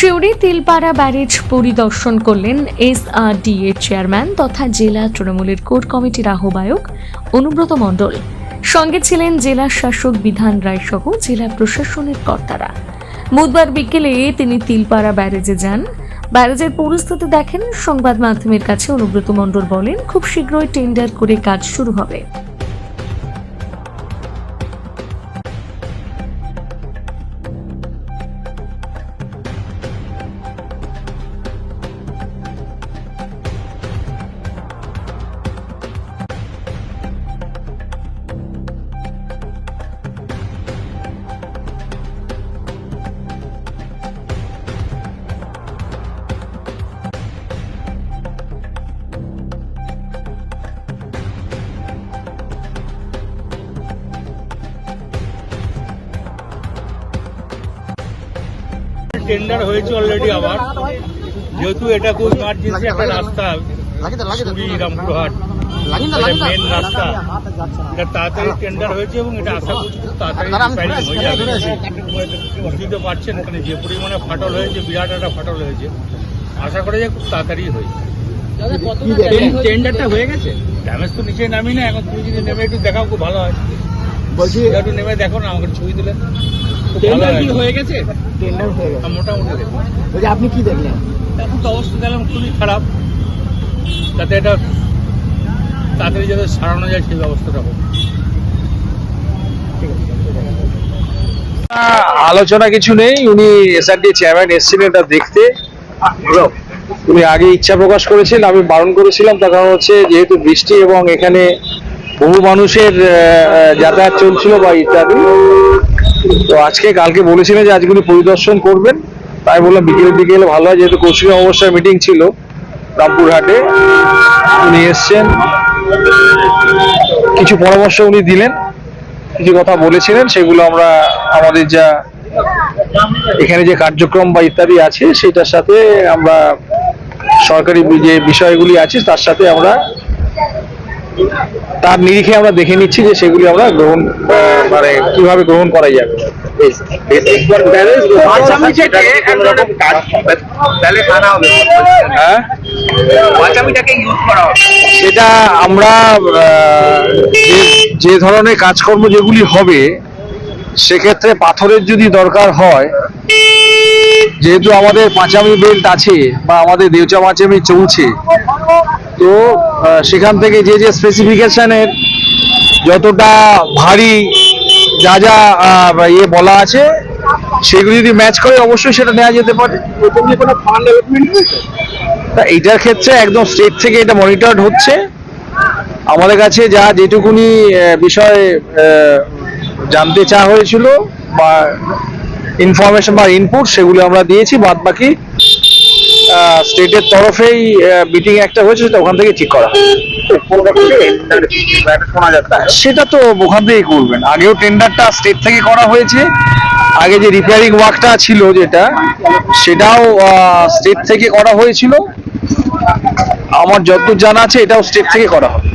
শিউরি Tilpara barrage পরিদর্শন করলেন SRDA chairman তথা জেলা তৃণমূলের কোর কমিটির আহ্বায়ক অনুব্রত মণ্ডল। সঙ্গে ছিলেন জেলা শাসক বিধান রায় সহ জেলা প্রশাসনের কর্তারা। বুধবার বিকেলে তিনি তিলপাড়া ব্যারেজে যান। ব্যারেজের পরিস্থিতি দেখেন। সংবাদ মাধ্যমের কাছে অনুব্রত মণ্ডল বলেন, খুব শীঘ্রই টেন্ডার করে কাজ শুরু হবে। টেন্ডার হয়েছে অলরেডি। আবার যেহেতু এটা খুব ইমার্জেন্সি একটা রাস্তা, রামপুরহাট মেন রাস্তা, এটা তাড়াতাড়ি টেন্ডার হয়েছে এবং এটা আশা করছি খুব তাড়াতাড়ি রিপেয়ারিং হয়ে যাবে। বুঝতে পারছেন এখানে যে পরিমাণে ফাটল হয়েছে, বিরাট একটা ফাটল হয়েছে, আশা করা যায় খুব তাড়াতাড়ি হয়ে টেন্ডারটা হয়ে গেছে। ড্যামেজ তো নিচে নামি না, এখন তুমি যদি নেমে একটু দেখাও খুব ভালো হয়। বলছি একটু নেমে দেখো না, আমাকে ছবি তুলে। হয়ে গেছে মোটামুটি। আপনি কি দেখলেন? এখন তো অবস্থা দেখলাম খুবই খারাপ, যাতে এটা তাড়াতাড়ি যাতে সারানো যায় সেই ব্যবস্থাটা হোক। আলোচনা কিছু নেই, উনি এসআরডি চেয়ারম্যান এসেছিলেন এটা দেখতে। উনি আগে ইচ্ছা প্রকাশ করেছিলেন, আমি বারণ করেছিলাম। তার কারণ হচ্ছে যেহেতু বৃষ্টি এবং এখানে বহু মানুষের যাতায়াত চলছিল বা ইত্যাদি, তো আজকে কালকে বলেছিলেন যে আজকে উনি পরিদর্শন করবেন। তাই বললাম বিকেলের দিকে এলে ভালো হয়, যেহেতু কৌশিক অমাবস্যার মিটিং ছিল রামপুরহাটে। উনি এসছেন, কিছু পরামর্শ উনি দিলেন, কিছু কথা বলেছিলেন, সেগুলো আমরা আমাদের যা এখানে যে কার্যক্রম বা ইত্যাদি আছে সেটার সাথে আমরা সরকারি যে বিষয়গুলি আছে তার সাথে আমরা তার নিরিখে আমরা দেখে নিচ্ছি যে সেগুলি আমরা গ্রহণ মানে কিভাবে গ্রহণ করা যাবে। সেটা আমরা যে ধরনের কাজকর্ম যেগুলি হবে সেক্ষেত্রে পাথরের যদি দরকার হয়, যেহেতু আমাদের পাঁচামি বেল্ট আছে বা আমাদের দেউচা পাঁচামি চলছে, তো সেখান থেকে যে যে স্পেসিফিকেশনের যতটা ভারী যা যা ইয়ে বলা আছে সেগুলি যদি ম্যাচ করে অবশ্যই সেটা নেওয়া যেতে পারে। তা এইটার ক্ষেত্রে একদম স্টেট থেকে এটা মনিটরড হচ্ছে। আমাদের কাছে যা যেটুকুনি বিষয় জানতে চাওয়া হয়েছিল বা ইনফরমেশন বা ইনপুট সেগুলো আমরা দিয়েছি। বাদ বাকি স্টেটের তরফেই মিটিং একটা হয়েছে, সেটা ওখান থেকে ঠিক করা। সেটা তো ওখান থেকেই করবেন। আগেও টেন্ডারটা স্টেট থেকে করা হয়েছে। আগে যে রিপেয়ারিং ওয়ার্কটা ছিল যেটা, সেটাও স্টেট থেকে করা হয়েছিল। আমার যতদূর জানা আছে এটাও স্টেট থেকে করা হবে।